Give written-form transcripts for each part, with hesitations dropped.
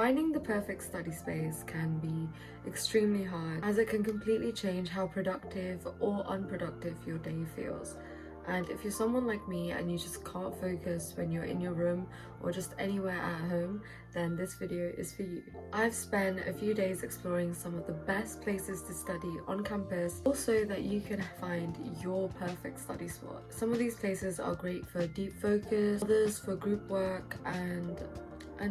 Finding the perfect study space can be extremely hard, as it can completely change how productive or unproductive your day feels. And if you're someone like me and you just can't focus when you're in your room or just anywhere at home, then this video is for you. I've spent a few days exploring some of the best places to study on campus, also that you can find your perfect study spot. Some of these places are great for deep focus, others for group work, and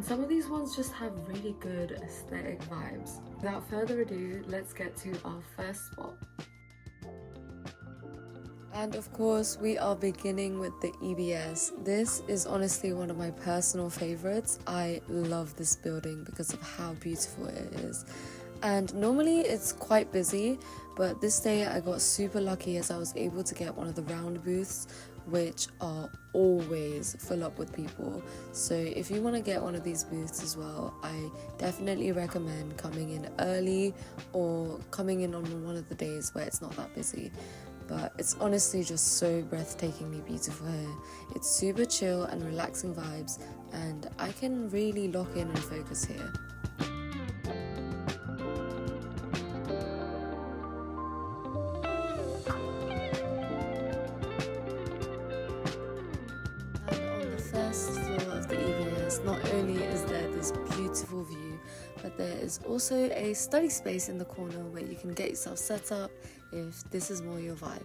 some of these ones just have really good aesthetic vibes. Without further ado, let's get to our first spot. And of course, we are beginning with the EBS. This is honestly one of my personal favorites. I love this building because of how beautiful it is. And normally it's quite busy, but this day I got super lucky as I was able to get one of the round booths, which are always full up with people. So if you want to get one of these booths as well, I definitely recommend coming in early or coming in on one of the days where it's not that busy. But it's honestly just so breathtakingly beautiful here. It's super chill and relaxing vibes, and I can really lock in and focus here. And on the first floor of the EBS, not only is there this beautiful view, but there is also a study space in the corner where you can get yourself set up if this is more your vibe.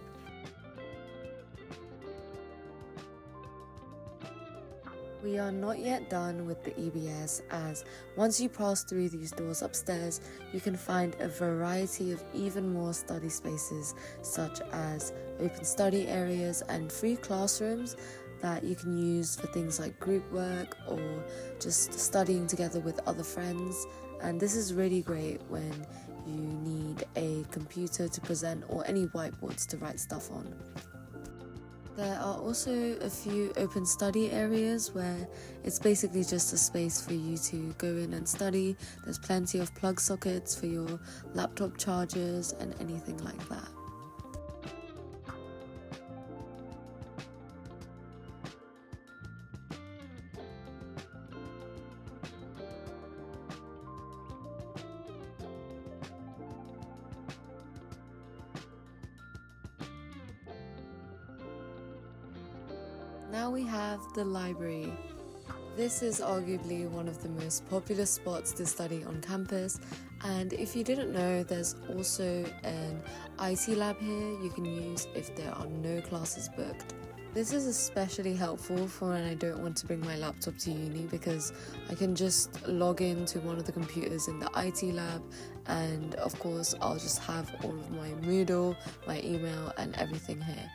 We are not yet done with the EBS, as once you pass through these doors upstairs, you can find a variety of even more study spaces, such as open study areas and free classrooms that you can use for things like group work or just studying together with other friends. And this is really great when you need a computer to present or any whiteboards to write stuff on. There are also a few open study areas where it's basically just a space for you to go in and study. There's plenty of plug sockets for your laptop chargers and anything like that. Now we have the library. This is arguably one of the most popular spots to study on campus, and if you didn't know, there's also an IT lab here you can use if there are no classes booked. This is especially helpful for when I don't want to bring my laptop to uni, because I can just log into one of the computers in the IT lab, and of course I'll just have all of my Moodle, my email and everything here.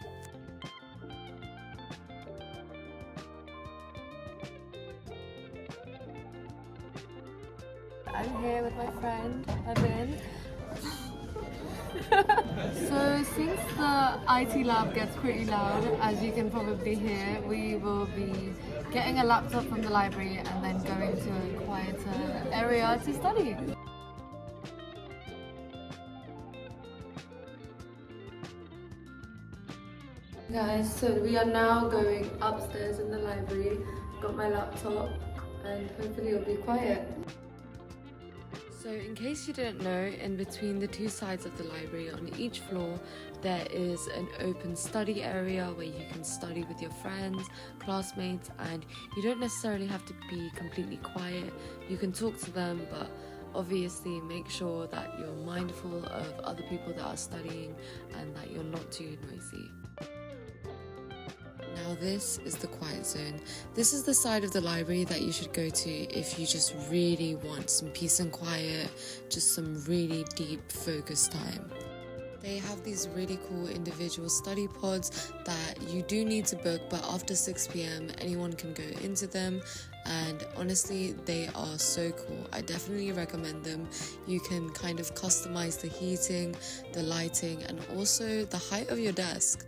I'm here with my friend, Evan. So since the IT lab gets pretty loud, as you can probably hear, we will be getting a laptop from the library and then going to a quieter area to study. Guys, so we are now going upstairs in the library. Got my laptop and hopefully it'll be quiet. So in case you didn't know, in between the two sides of the library on each floor, there is an open study area where you can study with your friends, classmates, and you don't necessarily have to be completely quiet. You can talk to them, but obviously make sure that you're mindful of other people that are studying and that you're not too noisy. Now this is the quiet zone. This is the side of the library that you should go to if you just really want some peace and quiet, just some really deep focus time. They have these really cool individual study pods that you do need to book, but after 6 p.m. anyone can go into them, and honestly they are so cool. I definitely recommend them. You can kind of customize the heating, the lighting, and also the height of your desk.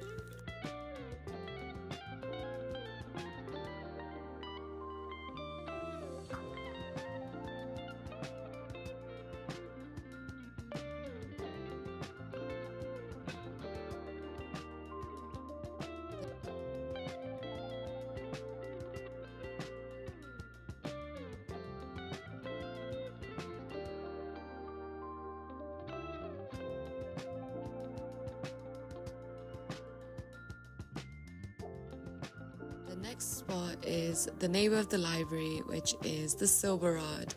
Next spot is the neighbour of the library, which is the Silberrad.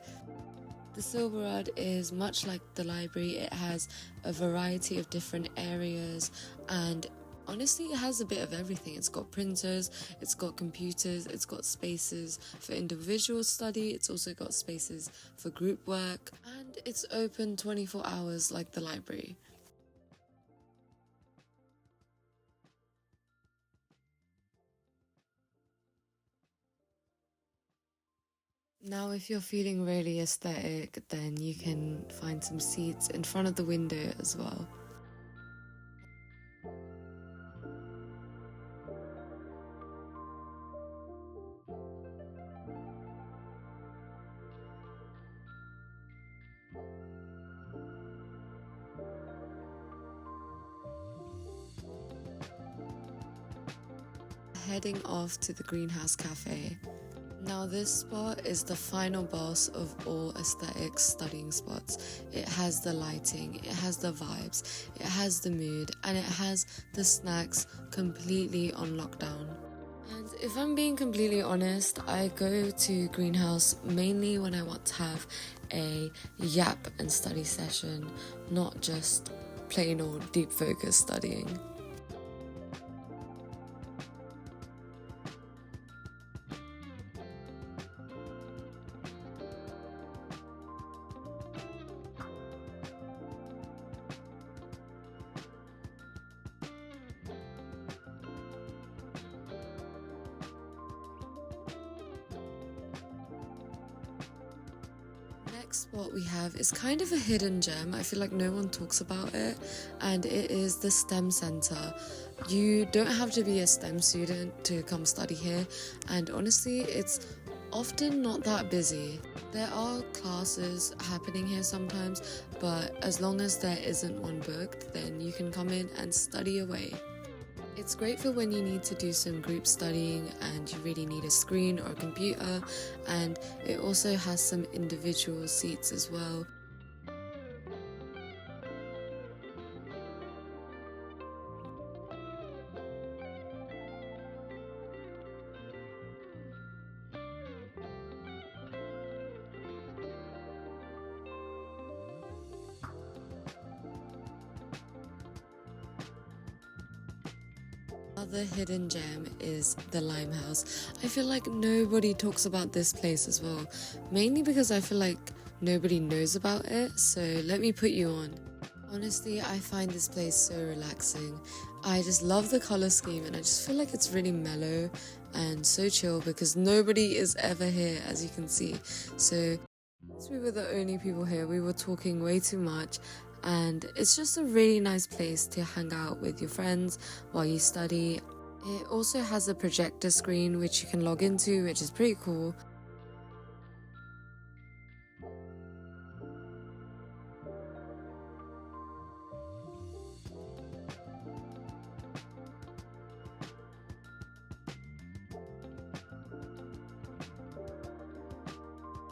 The Silberrad is much like the library. It has a variety of different areas, and honestly it has a bit of everything. It's got printers, it's got computers, it's got spaces for individual study, it's also got spaces for group work, and it's open 24 hours like the library. Now, if you're feeling really aesthetic, then you can find some seats in front of the window as well. Heading off to the Greenhouse Cafe. Now, this spot is the final boss of all aesthetic studying spots. It has the lighting, it has the vibes, it has the mood, and it has the snacks completely on lockdown. And if I'm being completely honest, I go to Greenhouse mainly when I want to have a yap and study session, not just plain old deep focus studying. Next spot we have is kind of a hidden gem. I feel like no one talks about it, and it is the STEM Centre. You don't have to be a STEM student to come study here, and honestly it's often not that busy. There are classes happening here sometimes, but as long as there isn't one booked, then you can come in and study away. It's great for when you need to do some group studying and you really need a screen or a computer, and it also has some individual seats as well. Another hidden gem is the Limehouse. I feel like nobody talks about this place as well, mainly because I feel like nobody knows about it, so let me put you on. Honestly, I find this place so relaxing. I just love the color scheme, and I just feel like it's really mellow and so chill because nobody is ever here, as you can see. So since we were the only people here, we were talking way too much, and it's just a really nice place to hang out with your friends while you study. It also has a projector screen which you can log into, which is pretty cool.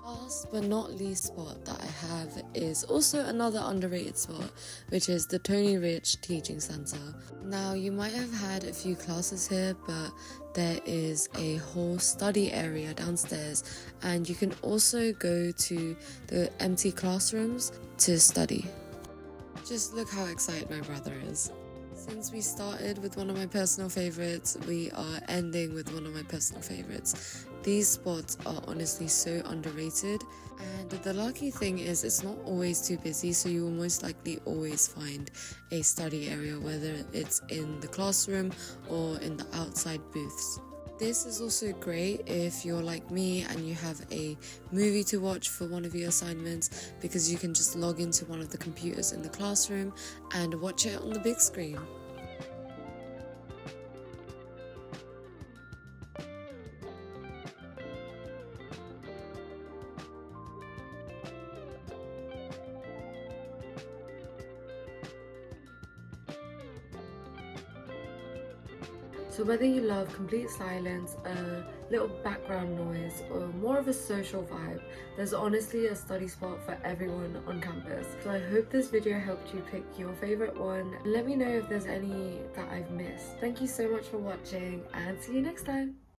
Last but not least spot that I have is also another underrated spot, which is the Tony Rich Teaching Centre. Now, you might have had a few classes here, but there is a whole study area downstairs, and you can also go to the empty classrooms to study. Just look how excited my brother is. Since we started with one of my personal favourites, we are ending with one of my personal favourites. These spots are honestly so underrated, and the lucky thing is it's not always too busy, so you will most likely always find a study area, whether it's in the classroom or in the outside booths. This is also great if you're like me and you have a movie to watch for one of your assignments, because you can just log into one of the computers in the classroom and watch it on the big screen. So whether you love complete silence, a little background noise, or more of a social vibe, there's honestly a study spot for everyone on campus. So I hope this video helped you pick your favorite one. Let me know if there's any that I've missed. Thank you so much for watching, and see you next time.